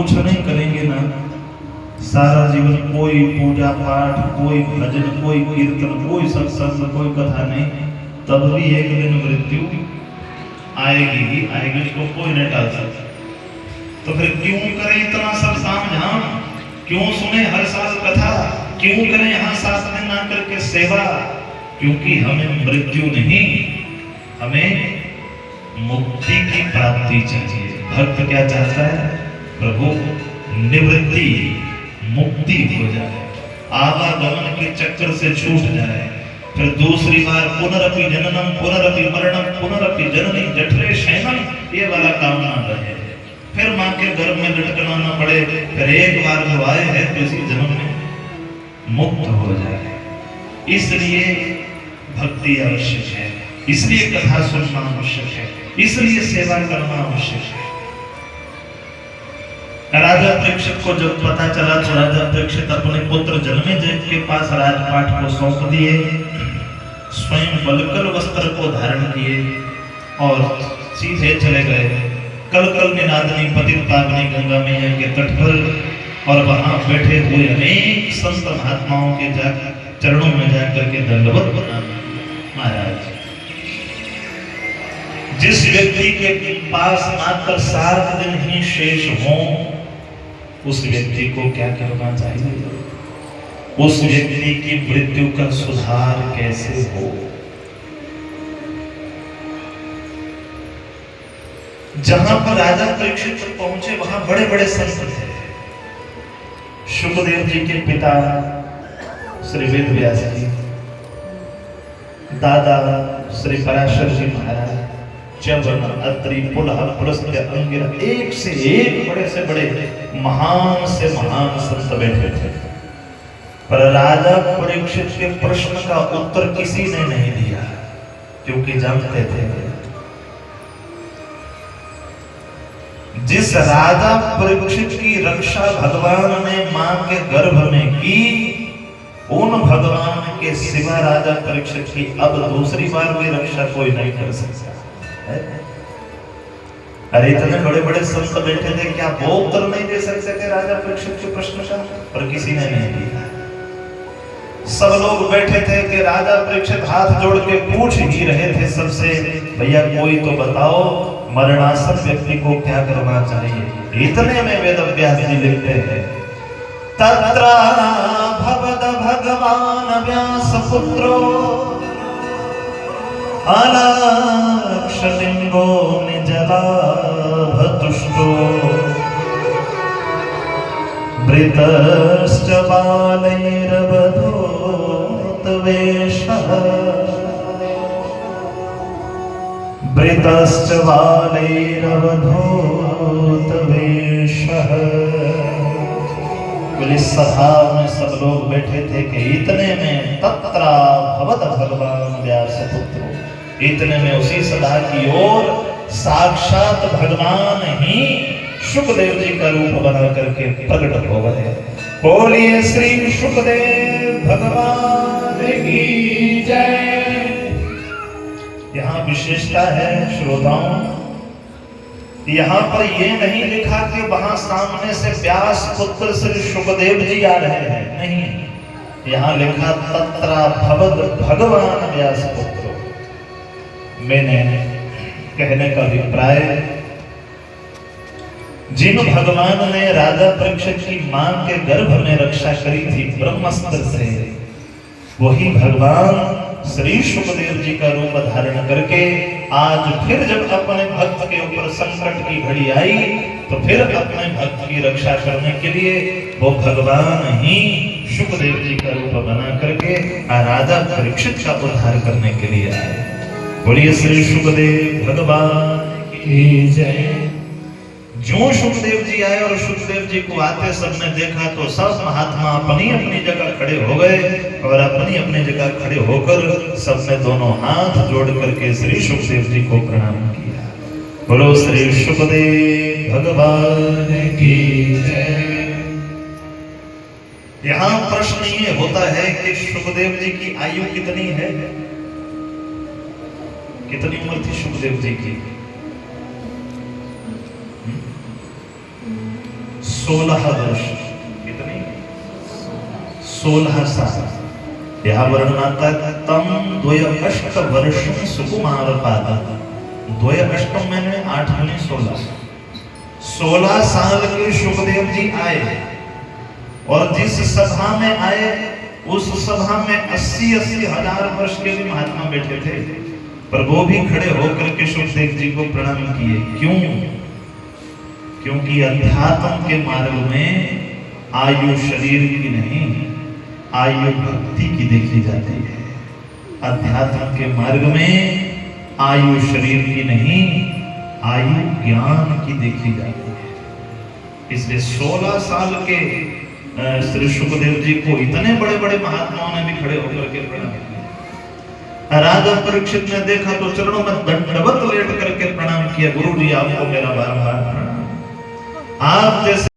कुछ नहीं करेंगे ना, सारा जीवन कोई पूजा पाठ, कोई भजन, कोई कीर्तन, कोई सत्संग, कोई कथा नहीं, तब भी एक दिन मृत्यु आएगी ही आएगी, इसको कोई नहीं टाल सकता। तो फिर क्यों करें इतना सब सामझाम, क्यों सुने हर साल कथा, क्यों करें यहाँ 7 दिन आकर के सेवा? क्योंकि हमें मृत्यु नहीं, हमें मुक्ति की प्राप्ति चाहिए। भक्त क्या चाहता है? प्रभु निवृत्ति, मुक्ति हो जाए, आवागमन के चक्कर से छूट जाए, फिर दूसरी बार पुनरपि जननम पुनरपि मरणम पुनरपि जननी जठरे शयनम, ये वाला काम ना रहे, फिर माँ के गर्भ में लटकना ना पड़े, फिर एक बार जो आए हैं तो इसी जन्म में मुक्त हो जाए। इसलिए भक्ति आवश्यक है, इसलिए कथा सुनना आवश्यक है, इसलिए सेवा करना आवश्यक है। राजा परीक्षित को जब पता चला तो राजा परीक्षित अपने पुत्र जन्मेजय के पास राजपाट को सौंप दिए, स्वयं बलकर वस्त्र को धारण किए और सीधे चले गए कल कल निनादनी पतित पावनी गंगा मैया के तट पर, और वहां बैठे हुए अनेक संत महात्माओं के चरणों में जाकर के दंडवत प्रणाम। महाराज, जिस व्यक्ति के पास मात्र 7 दिन ही शेष हों, उस व्यक्ति को क्या करना चाहिए? उस व्यक्ति की मृत्यु का सुधार कैसे हो? जहां पर राजा परीक्षित पहुंचे वहां बड़े बड़े संत थे। शुकदेव जी के पिता श्री वेद व्यास जी, दादा श्री पराशर जी महाराज, च्यवन, अत्रि, पुलह, पुलस्त्य, अंगिरा, एक से एक बड़े से बड़े महान से महान संत बैठे थे। पर राजा परीक्षित के प्रश्न का उत्तर किसी ने नहीं दिया, क्योंकि जानते थे जिस राजा परीक्षित की रक्षा भगवान ने मां के गर्भ में की, उन भगवान के सिवा राजा परीक्षित की अब दूसरी बार भी रक्षा कोई नहीं कर सकता। अरे इतने बड़े बड़े संत बैठे थे, क्या वो उत्तर नहीं दे सकते थे राजा परीक्षित के प्रश्न का? पर किसी ने नहीं दिया। सब लोग बैठे थे कि राजा परीक्षित हाथ जोड़ के पूछ ही रहे थे सबसे, भैया कोई तो बताओ मरणासन व्यक्ति को क्या करना चाहिए? इतने में वेद व्यास जी लिखते हैं, तत्र भवद भगवान व्यास पुत्रो अलक्षलिंगो निजलाभतुष्टो वृतश्च बालैरवधूतवेषः वृतश्च बालैरवधूतवेषः। पुलिस सभा में सब लोग बैठे थे कि इतने में तत्रा भवद भगवान व्यास पुत्र, इतने में उसी सभा की ओर साक्षात भगवान ही शुकदेव जी का रूप बना करके प्रकट हो गए। बोलिए श्री शुकदेव भगवान की जय। यहाँ विशेषता है श्रोताओं, यहाँ पर ये नहीं लिखा कि वहां सामने से व्यास पुत्र श्री शुकदेव जी आ रहे हैं, नहीं, यहाँ लिखा तत्रा भवद भगवान व्यास पुत्र। मैंने कहने का अभिप्राय, जिन भगवान ने राजा परीक्षित की मां के गर्भ में रक्षा करी थी ब्रह्मास्त्र से, वही भगवान श्री शुकदेव जी का रूप धारण करके आज फिर जब अपने भक्त के ऊपर संकट की घड़ी आई, तो फिर अपने भक्त की रक्षा करने के लिए वो भगवान ही शुकदेव जी का रूप बना करके राजा परीक्षित का उद्धार करने के लिए आए। बोलिए श्री शुकदेव भगवान की जय। जो शुकदेव जी आए और शुकदेव जी को आते सबने देखा तो सब महात्मा अपनी अपनी जगह खड़े हो गए और अपनी अपनी जगह खड़े होकर सबने दोनों हाथ जोड़ करके श्री शुकदेव जी को प्रणाम किया। बोलो श्री शुकदेव भगवान की जय। यहाँ प्रश्न ये होता है कि शुकदेव जी की आयु कितनी है? कितनी उम्र थी शुकदेव जी की? 100 16 वर्ष, कितनी 16 साल। यह वर्णन आता है तम द्वय अष्ट वर्षम सुकुमार पाद। द्वय अष्टम मैंने 8 में 16, 16 साल के सुखदेव जी आए और जिस सभा में आए उस सभा में 80-80 हजार वर्ष के भी महात्मा बैठे थे, पर वो भी खड़े होकर के सुखदेव जी को प्रणाम किए। क्यों? क्योंकि अध्यात्म के मार्ग में आयु शरीर की नहीं, आयु भक्ति की देखी जाती है। अध्यात्म के मार्ग में आयु शरीर की नहीं, आयु ज्ञान की देखी जाती है। इसलिए 16 साल के श्री सुखदेव जी को इतने बड़े बड़े महात्माओं ने भी खड़े होकर के प्रणाम किया। राजा परीक्षित ने देखा तो चरणों में दंडवत लेट करके प्रणाम किया। गुरु जी आपको मेरा बार बार प्रणाम। आप जैसे